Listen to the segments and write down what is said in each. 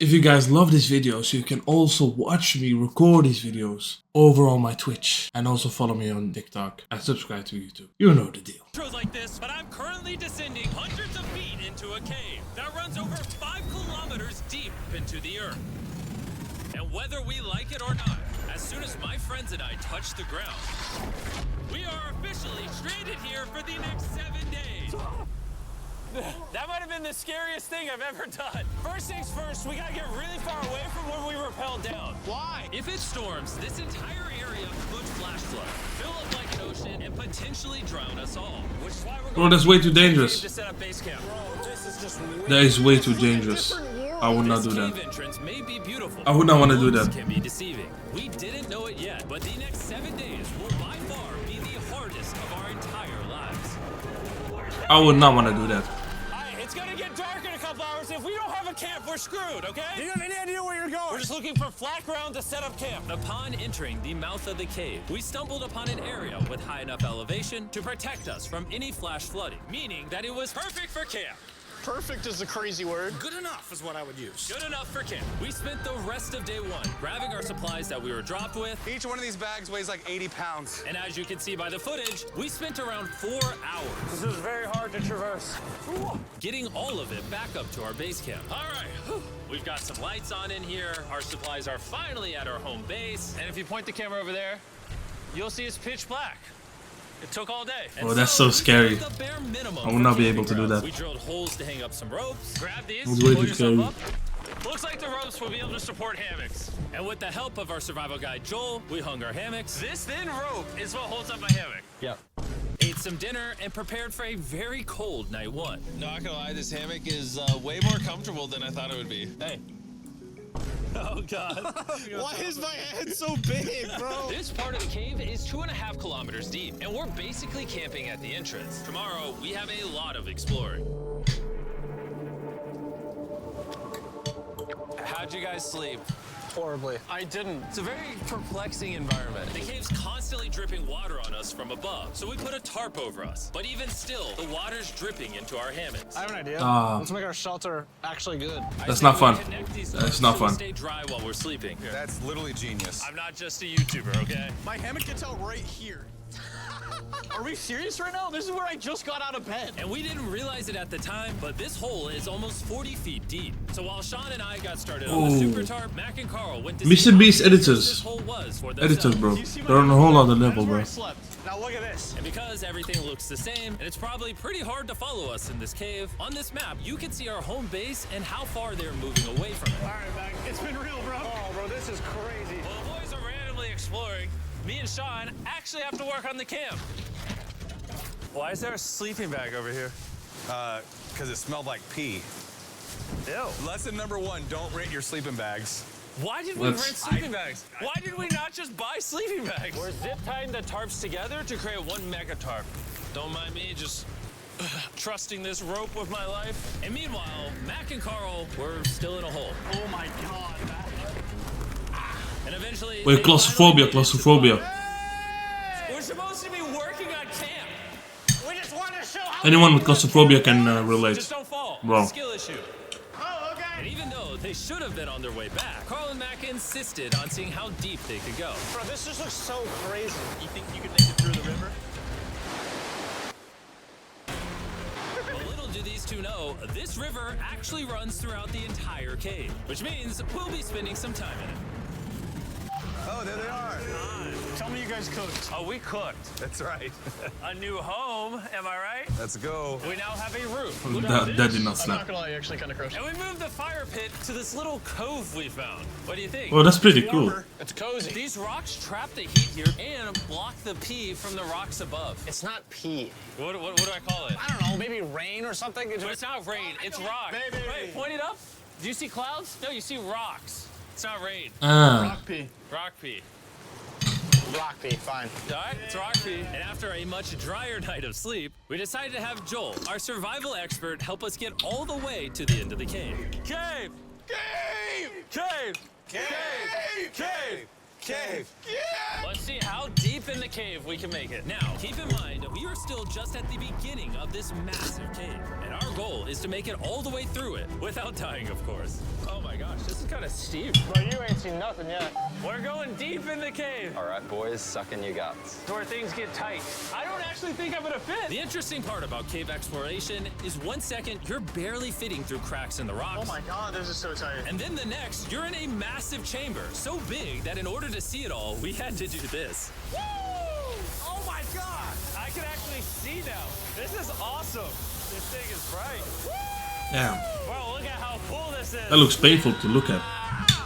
If you guys love these videos, you can also watch me record these videos over on my Twitch. And also follow me on TikTok and subscribe to YouTube. You know the deal. Like this, but I'm currently descending hundreds of feet into a cave that runs over 5 kilometers deep into the earth. And whether we like it or not, as soon as my friends and I touch the ground, we are officially stranded here for the next 7 days. That might have been the scariest thing I've ever done. First things first, we gotta get really far away from where we rappelled down. Why? If it storms, this entire area could flash flood, fill up like an ocean, and potentially drown us all. Which is why we're going that's way too dangerous. to set up base camp. Bro, this is just That is way too dangerous. I would not do that. Entrance may be beautiful. I would not want to do that. Can be deceiving. We didn't know it yet, but the next 7 days will by far be the hardest of our entire lives. I would not want to do that. It's gonna get dark in a couple hours. If we don't have a camp, we're screwed, okay? Do you have any idea where you're going? We're just looking for flat ground to set up camp. Upon entering the mouth of the cave, we stumbled upon an area with high enough elevation to protect us from any flash flooding, meaning that it was perfect for camp. Perfect is a crazy word. Good enough is what I would use. Good enough for camp. We spent the rest of day one grabbing our supplies that we were dropped with. Each one of these bags weighs like 80 pounds. And as you can see by the footage, we spent around 4 hours. This is very hard to traverse. Getting all of it back up to our base camp. All right, we've got some lights on in here. Our supplies are finally at our home base. And if you point the camera over there, you'll see it's pitch black. It took all day. Oh, that's so scary. I will not be able to do that. We drilled holes to hang up some ropes. Grab these, It's way pull too yourself scary. up. Looks like the ropes will be able to support hammocks. And with the help of our survival guide Joel, we hung our hammocks. This thin rope is what holds up my hammock. Yep. Ate some dinner and prepared for a very cold night one. Not gonna lie, this hammock is way more comfortable than I thought it would be. Hey. Oh, God. Why is my head so big, bro? This part of the cave is 2.5 kilometers deep, and we're basically camping at the entrance. Tomorrow, we have a lot of exploring. How'd you guys sleep? Horribly. I didn't. It's a very perplexing environment. The cave's constantly dripping water on us from above, so we put a tarp over us. But even still, the water's dripping into our hammocks. I have an idea. Ah. Let's make our shelter actually good. That's not fun. That's not fun. Stay dry while we're sleeping. That's literally genius. I'm not just a YouTuber, okay? My hammock gets out right here. Are we serious right now? This is where I just got out of bed. And we didn't realize it at the time, but this hole is almost 40 feet deep. So while Sean and I got started on the super tarp, Mac and Carl went to Mr. see Beast how editors. this hole was for Editors, bro. You see my They're on a whole other level, That's where bro. I slept. Now look at this. And because everything looks the same, and it's probably pretty hard to follow us in this cave, on this map, you can see our home base and how far they're moving away from it. All right, Mac. It's been real, bro. Oh, bro, this is crazy. While the boys are randomly exploring, me and Sean actually have to work on the camp. Why is there a sleeping bag over here? Because it smelled like pee. Ew. Lesson number 1, don't rent your sleeping bags. Why did we Let's- rent sleeping bags? Why did we not just buy sleeping bags? We're zip tying the tarps together to create one mega tarp. Don't mind me just trusting this rope with my life. And meanwhile, Mac and Carl were still in a hole. Oh my God, Mac. And eventually, Wait, they claustrophobia, finally made it to the claustrophobia. bottom. We're supposed to be working on camp. We just want to show how. Anyone with claustrophobia can relate. Just don't fall. Bro. It's a skill issue. Oh, okay. And even though they should have been on their way back, Carl and Mac insisted on seeing how deep they could go. Bro, this just looks so crazy. You think you could make it through the river? But little do these two know, this river actually runs throughout the entire cave, which means we'll be spending some time in it. Oh, there they are. Tell me you guys cooked. Oh, we cooked. That's right. A new home, am I right? Let's go. We now have a roof. That did not I'm snap. not gonna lie, you actually kind of crushed. And we moved the fire pit to this little cove we found. What do you think? Oh, that's pretty cool. It's cozy. These rocks trap the heat here and block the pee from the rocks above. It's not pee. What do I call it? I don't know, maybe rain or something. But it's not rain, it's rock. Baby. Wait, point it up. Do you see clouds? No, you see rocks. It's not rain. Rock pee. Rock pee. Rock pee, fine. All right, it's rock pee. And after a much drier night of sleep, we decided to have Joel, our survival expert, help us get all the way to the end of the cave. Cave! Cave! Cave! Cave! Cave! Cave! Yeah! Let's see how deep in the cave, we can make it. Now, keep in mind, we are still just at the beginning of this massive cave, and our goal is to make it all the way through it, without dying, of course. Oh my gosh, this is kind of steep. Bro, you ain't seen nothing yet. We're going deep in the cave. All right, boys, suck in your guts. Where things get tight. I don't actually think I'm gonna fit. The interesting part about cave exploration is 1 second, you're barely fitting through cracks in the rocks. Oh my god, this is so tight. And then the next, you're in a massive chamber, so big that in order to see it all, we had to do this. Woo! Oh my god! I can actually see now. This is awesome. This thing is bright. Damn. Bro, look at how cool this is. That looks painful to look at.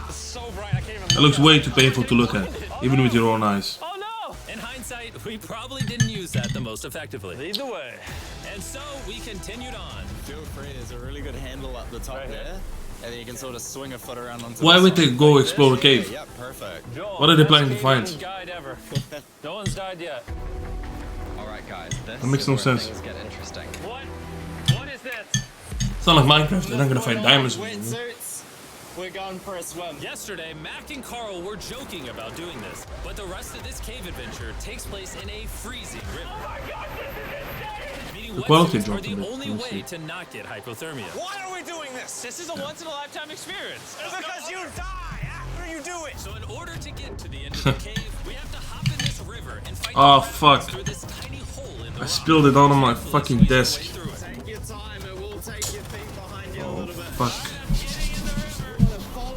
It's so bright, I can't even That looks way too painful to look at, even with your own eyes. Oh no! In hindsight, we probably didn't use that the most effectively. Lead the way. And so we continued on. Feel free, there's a really good handle up the top Right here. there. And then you can sort of swing a foot around onto Why the would side. they go explore a cave? Yep, perfect. Joel, What are they best planning to cave find? guide ever. No one's died yet. All right, guys, this That makes is no where sense. things get interesting. What? What is this? It's not like Minecraft, they're not gonna find diamonds. Wetsuits. We're going for a swim. Yesterday, Mac and Carl were joking about doing this, but the rest of this cave adventure takes place in a freezing river. Oh my god, this is insane! Meaning The quality wetsuits are dropped a the bit, only honestly. way to not get hypothermia. Why are we doing this? This is a once-in-a-lifetime experience. Because you die after you do it. So in order to get to the end of the cave, we have to hop in this river and fight Oh, the fuck. predators through this tiny hole in the I rock. spilled it all on my Carefully fucking squeeze our desk. way through it. Take your time, it will take your feet behind you a Oh, little bit. fuck. Follow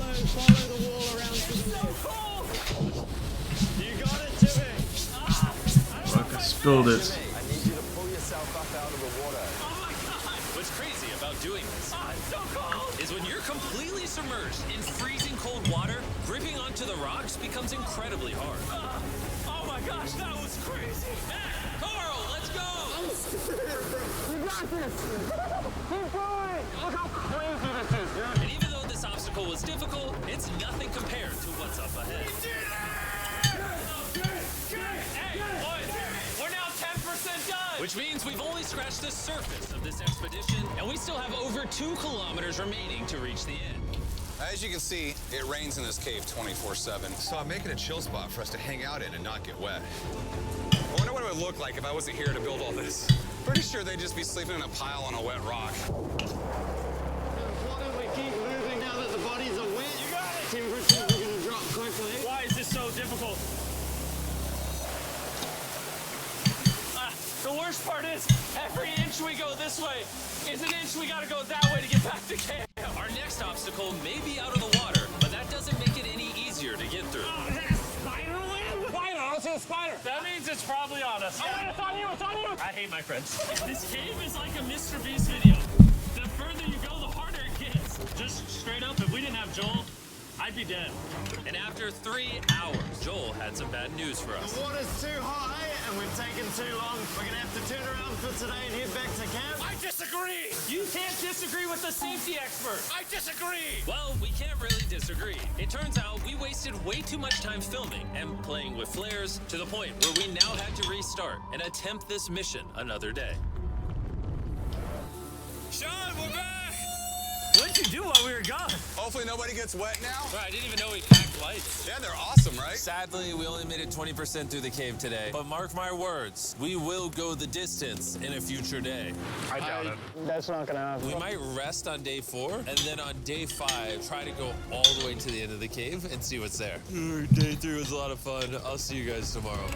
the wall around to the left. You got it, Jimmy. Fuck, I spilled it. I need you to pull yourself up out of the water. What's crazy about doing this is when you're completely submerged in freezing cold water, gripping onto the rocks becomes incredibly hard. Oh my gosh, that was crazy. Mac, Carl, let's go! Look how crazy this is, dude. And even though this obstacle was difficult, it's nothing compared to what's up ahead. Hey, boys, we're now 10% done. Which means we've only scratched the surface of this expedition, and we still have over 2 kilometers remaining to reach the end. As you can see, it rains in this cave 24/7. So I'm making a chill spot for us to hang out in and not get wet. I wonder what it would look like if I wasn't here to build all this. Pretty sure they'd just be sleeping in a pile on a wet rock. Why don't we keep moving now that the bodies are wet? You got it. Temperatures are going to drop quickly. Why is this so difficult? The worst part is, every inch we go this way is an inch we gotta go that way to get back to camp. Our next obstacle may be out of the water, but that doesn't make it any easier to get through. Is that a spider web? Spider, I don't see a spider. That means it's probably on us. Oh, it's on you, it's on you. I hate my friends. This cave is like a Mr. Beast video. The further you go, the harder it gets. Just straight up, if we didn't have Joel, I'd be dead. And after 3 hours, Joel had some bad news for us. The water's too high and we've taken too long. We're going to have to turn around for today and head back to camp. I disagree. You can't disagree with the safety expert. I disagree. Well, we can't really disagree. It turns out we wasted way too much time filming and playing with flares to the point where we now had to restart and attempt this mission another day. Sean, we're back! What did you do while we were gone? Hopefully nobody gets wet now. I didn't even know we packed lights. Yeah, they're awesome, right? Sadly, we only made it 20% through the cave today. But mark my words, we will go the distance in a future day. I doubt it. That's not gonna happen. We might rest on day 4, and then on day 5, try to go all the way to the end of the cave and see what's there. Day 3 was a lot of fun. I'll see you guys tomorrow.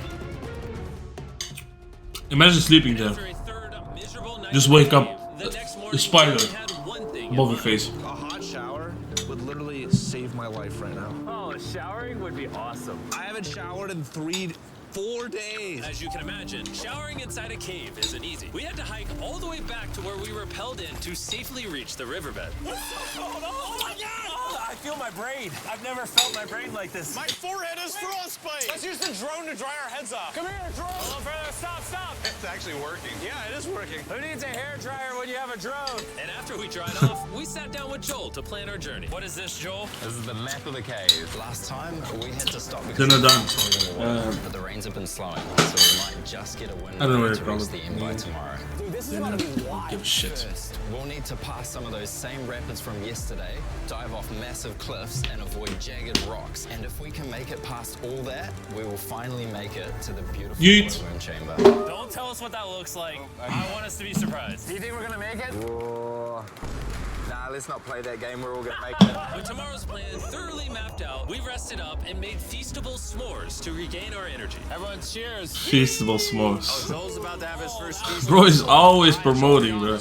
Imagine sleeping there. After a third miserable night Just in the wake up, cave, the next morning the spider we had one thing in above your mind. face. A hot shower would literally save my life right now. Oh, showering would be awesome. I haven't showered in 4 days. As you can imagine, showering inside a cave isn't easy. We had to hike all the way back to where we rappelled in to safely reach the riverbed. Oh my god! I feel my brain. I've never felt my brain like this. My forehead is frostbite. Let's use the drone to dry our heads off. Come here, drone. Hold on, brother. Stop, stop. It's actually working. Yeah, it is working. Who needs a hair dryer when you have a drone? And after we dried off, we sat down with Joel to plan our journey. What is this, Joel? This is the map of the cave. Last time, We had to stop They're because not of done. the water, but the rains have been slowing, so we might just get a wind I don't know where to you're reach from. the end by tomorrow. dude, This is They gonna be don't wild. give a shit. First, we'll need to pass some of those same rapids from yesterday, dive off massive cliffs, and avoid jagged rocks. And if we can make it past all that, we will finally make it to the beautiful Yeet. moon chamber. Don't tell us what that looks like. I want us to be surprised. Do you think we're gonna make it? Whoa. Nah, let's not play that game. We're all gonna make it. With tomorrow's plan thoroughly mapped out, we rested up and made feastable s'mores to regain our energy. Everyone cheers. Feastable s'mores. Joel's about to have his first feast. Bro is always promoting, bro.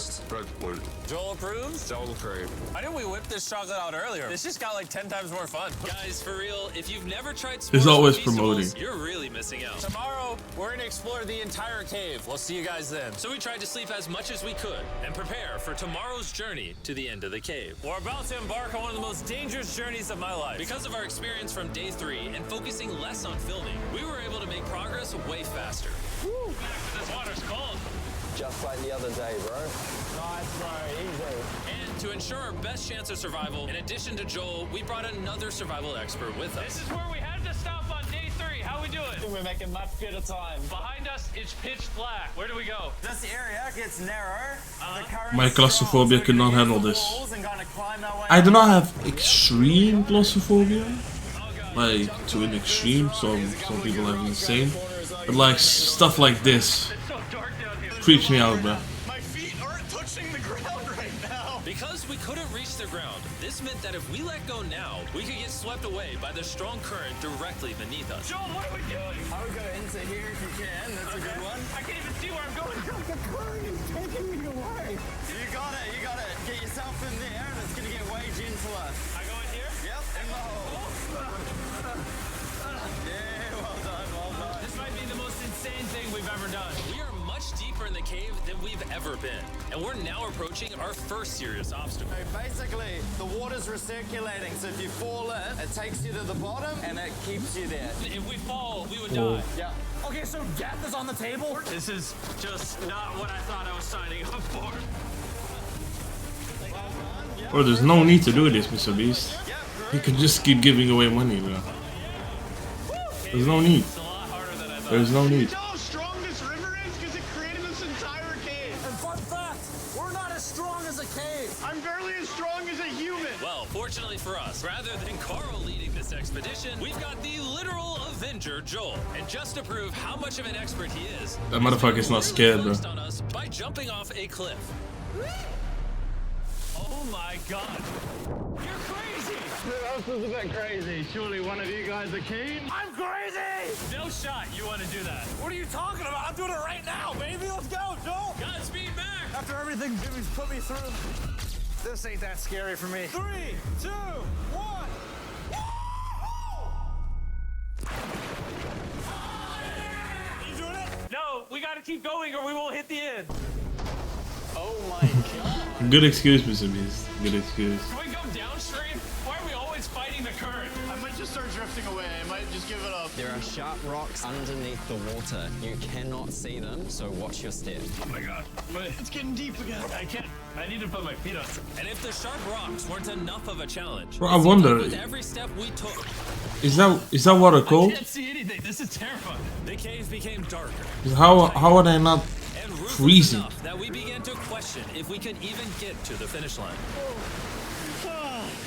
Joel approves? Joel approves. Why didn't we whip this chocolate out earlier? This just got like 10 times more fun. Guys, for real, if you've never tried s'mores He's always with Feastables, promoting. you're really missing out. Tomorrow, we're gonna explore the entire cave. We'll see you guys then. So we tried to sleep as much as we could and prepare for tomorrow's journey to the end of the cave. We're about to embark on one of the most dangerous journeys of my life. Because of our experience from day 3 and focusing less on filming, we were able to make progress way faster. Woo! This water's cold. Just like the other day, bro. Nice, bro. Easy. And to ensure our best chance of survival, in addition to Joel, we brought another survival expert with us. This is where we had to stop on day 3. How we doing? We're making much better time. Behind us, it's pitch black. Where do we go? This area gets narrow. The current's My claustrophobia strong, so could not we handle use the this. walls and kinda climb our way I do not have extreme claustrophobia, like to an extreme. Some people have insane, but like stuff like this It's so dark down here. creeps me out, bro. My feet aren't touching the ground right now. Because we couldn't reach the ground, this meant that if we let go now, we could get swept away by the strong current directly beneath us. Joel, what are we doing? I would go into here if you can. That's a good one. I can't even see where I'm going. The current is taking me away. You got it. You got it. Get yourself in there, and it's gonna get way gentler. I go in here? Yep. In the hole. Yeah. Well done. Well done. This might be the most insane thing we've ever done. We are much deeper in the cave than we've ever been, and we're now approaching our first serious obstacle. So basically, the water's recirculating. So if you fall in, it takes you to the bottom, and it keeps you there. If we fall, we would die. Yeah. Okay, so death is on the table. This is just not what I thought I was signing up for. Bro, there's no need to do this, Mr. Beast. You could just keep giving away money, bro. There's no need. It's a lot harder than I thought. There's no need. You know how strong this river is? Because it created this entire cave. And fun fact, we're not as strong as a cave. I'm barely as strong as a human. Well, fortunately for us, rather than Carl leading this expedition, we've got the literal Avenger, Joel. And just to prove how much of an expert he is, That motherfucker's not scared, bro. focused on us by jumping off a cliff. Oh my god. You're crazy. This is a bit crazy. Surely one of you guys are keen? I'm crazy! No shot you want to do that. What are you talking about? I'm doing it right now, baby. Let's go, Joel. Godspeed, Mac! After everything Jimmy's put me through, this ain't that scary for me. 3, 2, 1. You doing it? No, we gotta keep going or we won't hit the end. Oh my god. Good excuse, Mr. Beast. Good excuse. Can we go downstream? Why are we always fighting the current? I might just start drifting away. I might just give it up. There are sharp rocks underneath the water. You cannot see them, so watch your step. Oh my god. It's getting deep again. I can't. I need to put my feet on. And if the sharp rocks weren't enough of a challenge, Bro, it I seemed wonder- like with every step we took, Is that water I cold? can't see anything. This is terrifying. the cave became darker How are they not and ruthless freezing? enough that we began to question if we could even get to the finish line.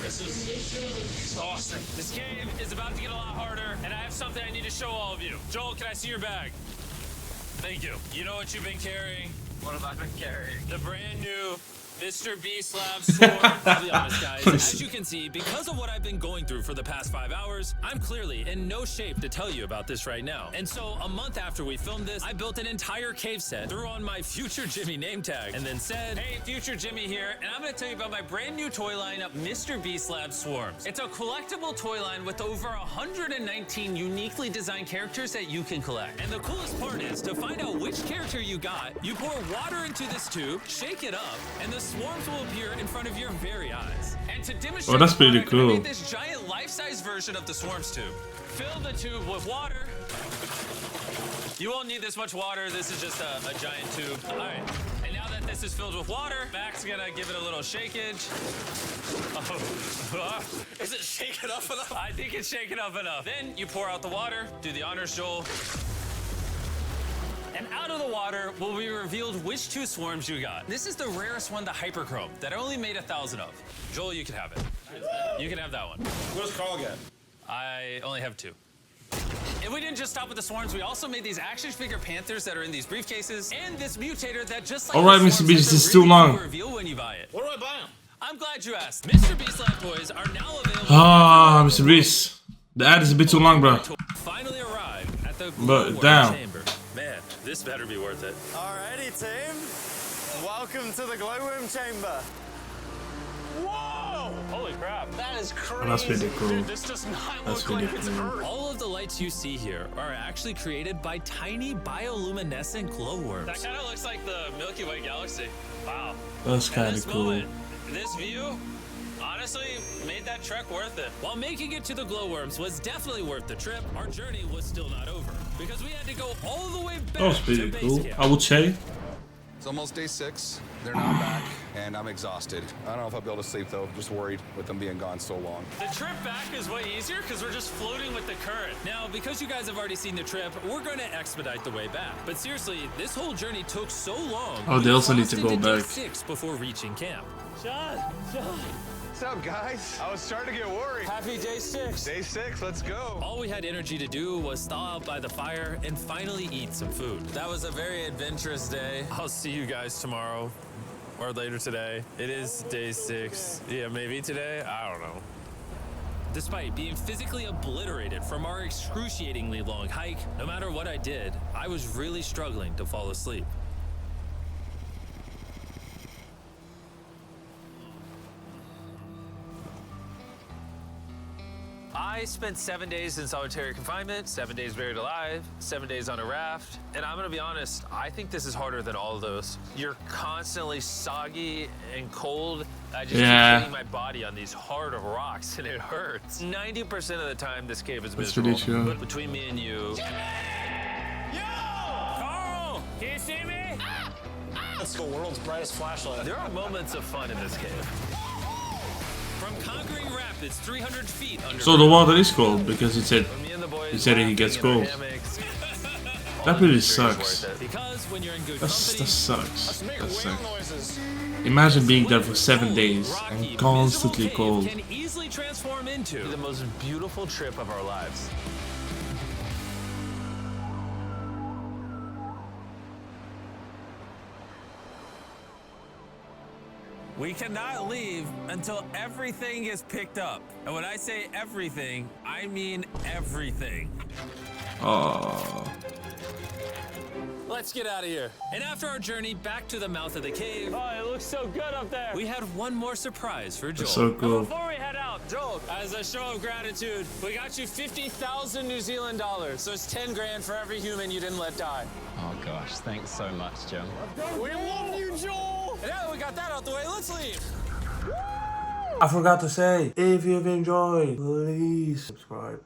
This is exhausting. This game is about to get a lot harder, and I have something I need to show all of you. Joel, can I see your bag? Thank you. You know what you've been carrying? What have I been carrying? The brand new Mr. Beast Lab sword. I'll be honest, guys. As you can see, because of what I've been going through for the past 5 hours, I'm clearly in no shape to tell you about this right now. And so, a month after we filmed this, I built an entire cave set, threw on my Future Jimmy name tag, and then said, "Hey, Future Jimmy here, and I'm going to tell you about my brand new toy line of Mr. Beast Lab Swarms. It's a collectible toy line with over 119 uniquely designed characters that you can collect. And the coolest part is, to find out which character you got, you pour water into this tube, shake it up, and the swarms will appear in front of your very eyes. And to demonstrate Oh, that's the pretty product, I cool. made this giant life-size version of the swarms tube. Fill the tube with water. You won't need this much water. This is just a giant tube. All right. And now that this is filled with water, Mac's gonna give it a little shakeage. Oh. Is it shaken up enough? I think it's shaken up enough. Then you pour out the water. Do the honors, Joel. And out of the water will be revealed which 2 swarms you got. This is the rarest one, the hyperchrome, that I only made 1,000 of. Joel, you can have it. You can have that one. What does Carl get? I only have 2. And we didn't just stop with the swarms, we also made these action figure panthers that are in these briefcases, and this mutator that just like Alright, Mr. Beast, this is too long. Reveal when you buy it. What do I buy him? I'm glad you asked. Mr. Beast Lab toys are now available. Ah, Mr. Beast. The ad is a bit too long, bro. Finally arrived at the But damn. chamber. Man, this better be worth it. Alrighty, team. Welcome to the glowworm chamber. Whoa! Holy crap. That is crazy. Oh, that's really cool. Dude, this does not That's look really like it's cool. Earth. All of the lights you see here are actually created by tiny bioluminescent glowworms. That kind of looks like the Milky Way galaxy. Wow. That's And kind this of cool. moment, this view, honestly, made that trek worth it. While making it to the glowworms was definitely worth the trip, our journey was still not over because we had to go all the way back That was to pretty base cool. camp. I would say. It's almost day 6. They're not back, and I'm exhausted. I don't know if I'll be able to sleep, though. Just worried with them being gone so long. The trip back is way easier because we're just floating with the current. Now, because you guys have already seen the trip, we're going to expedite the way back. But seriously, this whole journey took so long. Oh, they we also need to crossed go into day back. 6 before reaching camp. John. What's up, guys? I was starting to get worried. Happy day 6. Day 6, let's go. All we had energy to do was thaw out by the fire and finally eat some food. That was a very adventurous day. I'll see you guys tomorrow or later today. It is day 6. Yeah, maybe today. I don't know. Despite being physically obliterated from our excruciatingly long hike, no matter what I did, I was really struggling to fall asleep. I spent 7 days in solitary confinement, 7 days buried alive, 7 days on a raft, and I'm gonna be honest, I think this is harder than all of those. You're constantly soggy and cold. I just keep hitting my body on these hard rocks and it hurts. 90% of the time, this cave is That's miserable. really true. But between me and you... Carl! Can you see me? That's the world's brightest flashlight. There are moments of fun in this cave. From conquering rapids 300 feet under. So the water is cold because it said Me and the boys he said he gets laughing in our cold. hammocks. That really sucks. Because when you're in good That company, sucks. Make That whale sucks. noises. Imagine being there for 7 cold, days rocky, and constantly miserable cold. cave can easily transform into the most beautiful trip of our lives. We cannot leave until everything is picked up. And when I say everything, I mean everything. Oh, Let's get out of here. And after our journey back to the mouth of the cave, Oh, it looks so good up there. we had one more surprise for Joel. that's so cool. Before we head out, Joel, As a show of gratitude, we got you 50,000 New Zealand dollars. So it's 10 grand for every human you didn't let die. Oh gosh, thanks so much, Jim. We love you, Joel. And now that we got that out the way, let's leave. I forgot to say, if you've enjoyed, please subscribe.